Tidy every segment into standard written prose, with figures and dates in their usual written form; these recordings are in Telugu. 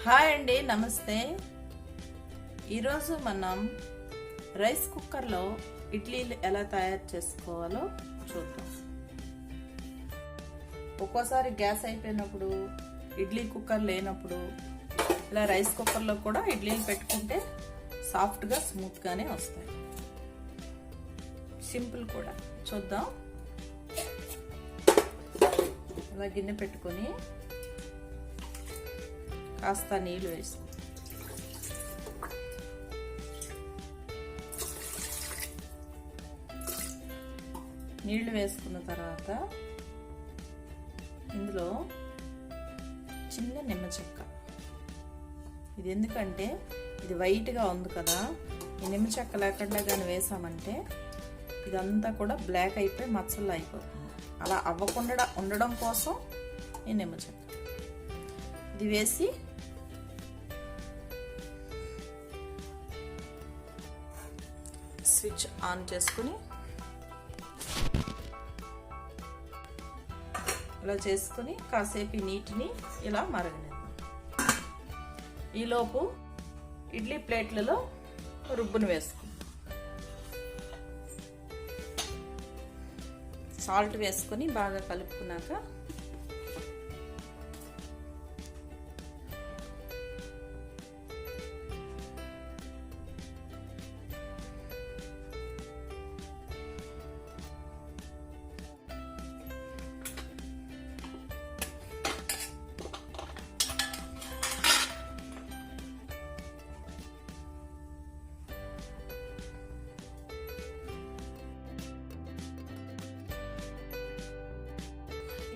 హాయ్ అండి, నమస్తే. ఈరోజు మనం రైస్ కుక్కర్లో ఇడ్లీలు ఎలా తయారు చేసుకోవాలో చూద్దాం. ఒక్కోసారి గ్యాస్ అయిపోయినప్పుడు, ఇడ్లీ కుక్కర్ లేనప్పుడు ఇలా రైస్ కుక్కర్లో కూడా ఇడ్లీలు పెట్టుకుంటే సాఫ్ట్గా స్మూత్గానే వస్తాయి. సింపుల్ కూడా. చూద్దాం. ఇలా గిన్నె పెట్టుకొని కాస్త నీళ్ళు వేసి నీళ్లు వేసుకున్న తర్వాత ఇందులో చిన్న నిమ్మ చెక్క. ఇది ఎందుకంటే ఇది వైట్గా ఉంది కదా, ఈ నిమ్మ చెక్క లేకుండా కానీ వేసామంటే ఇదంతా కూడా బ్లాక్ అయిపోయి మచ్చలు అయిపోతుంది. అలా అవ్వకుండా ఉండడం కోసం ఈ నిమ్మ చెక్క ఇది వేసి స్విచ్ ఆన్ చేసుకుని ఇలా చేసుకుని కాసేపు ఈ నీటిని ఇలా మరగనిద్దాం. ఈలోపు ఇడ్లీ ప్లేట్లలో రుబ్బును వేసుకుందాం. సాల్ట్ వేసుకొని బాగా కలుపుకున్నాక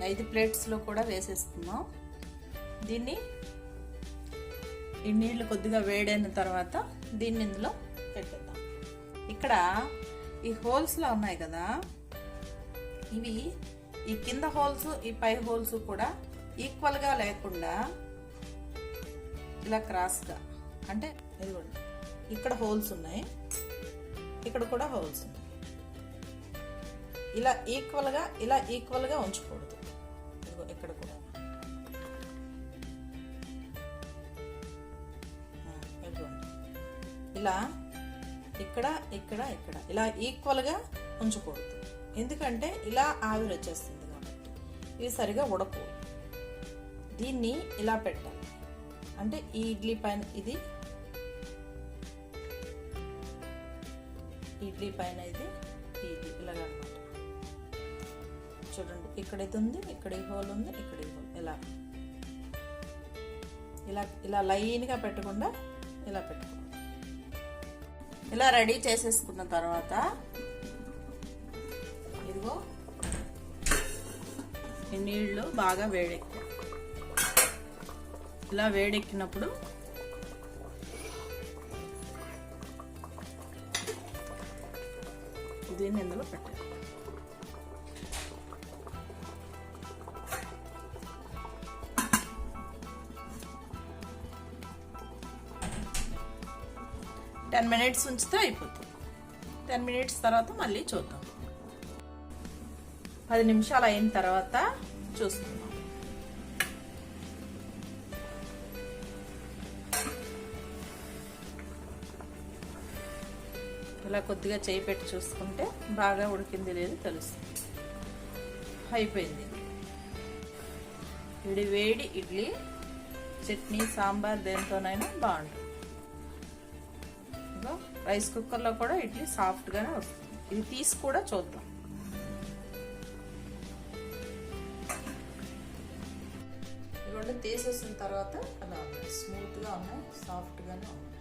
ఐదు ప్లేట్స్లో కూడా వేసేస్తున్నాం. దీన్ని ఈ నీళ్లు కొద్దిగా వేడైన తర్వాత దీన్ని ఇందులో పెట్టేద్దాం. ఇక్కడ ఈ హోల్స్లో ఉన్నాయి కదా, ఇవి ఈ కింద హోల్స్ ఈ పై హోల్స్ కూడా ఈక్వల్గా లేకుండా ఇలా క్రాస్గా, అంటే ఇదిగోండి ఇక్కడ హోల్స్ ఉన్నాయి, ఇక్కడ కూడా హోల్స్ ఉన్నాయి. ఇలా ఈక్వల్గా ఉంచకూడదు. ఇక్కడ కూడా ఇలా ఇక్కడ ఇలా ఈక్వల్గా ఉంచకూడదు. ఎందుకంటే ఇలా ఆవిరి వచ్చేస్తుంది కాబట్టి ఇవి సరిగా ఉడకవు. దీన్ని ఇలా పెట్టాలి. అంటే ఈ ఇడ్లీ పైన ఇది ఇలాగ అనమాట. చూడండి, ఇక్కడ ఇది ఉంది, ఇక్కడ ఈ హోల్ ఉంది, ఇక్కడ ఈ హోల్. ఇలా లైన్గా పెట్టకుండా ఇలా పెట్టుకోండి. ఇలా రెడీ చేసేసుకున్న తర్వాత ఇదిగో ఈ నీళ్ళు బాగా వేడెక్కాయి. ఇలా వేడెక్కినప్పుడు దీన్ని ఇందులో పెట్టాలి. టెన్ మినిట్స్ ఉంచితే అయిపోతుంది. 10 మినిట్స్ తర్వాత మళ్ళీ చూద్దాం. 10 నిమిషాలు అయిన తర్వాత చూస్తున్నాం. ఇలా కొద్దిగా చేయి పెట్టి చూసుకుంటే బాగా ఉడికింది లేదు తెలుస్తుంది. అయిపోయింది. వేడి ఇడ్లీ, చట్నీ, సాంబార్ దేంతోనైనా బాగుంటుంది. రైస్ కుక్కర్లో కూడా ఇడ్లీ సాఫ్ట్గానే వస్తుంది. ఇది తీసి కూడా చూద్దాం. ఇవన్నీ తీసేసిన తర్వాత అలా ఉన్నాయి, స్మూత్గా ఉన్నాయి, సాఫ్ట్గానే ఉన్నాయి.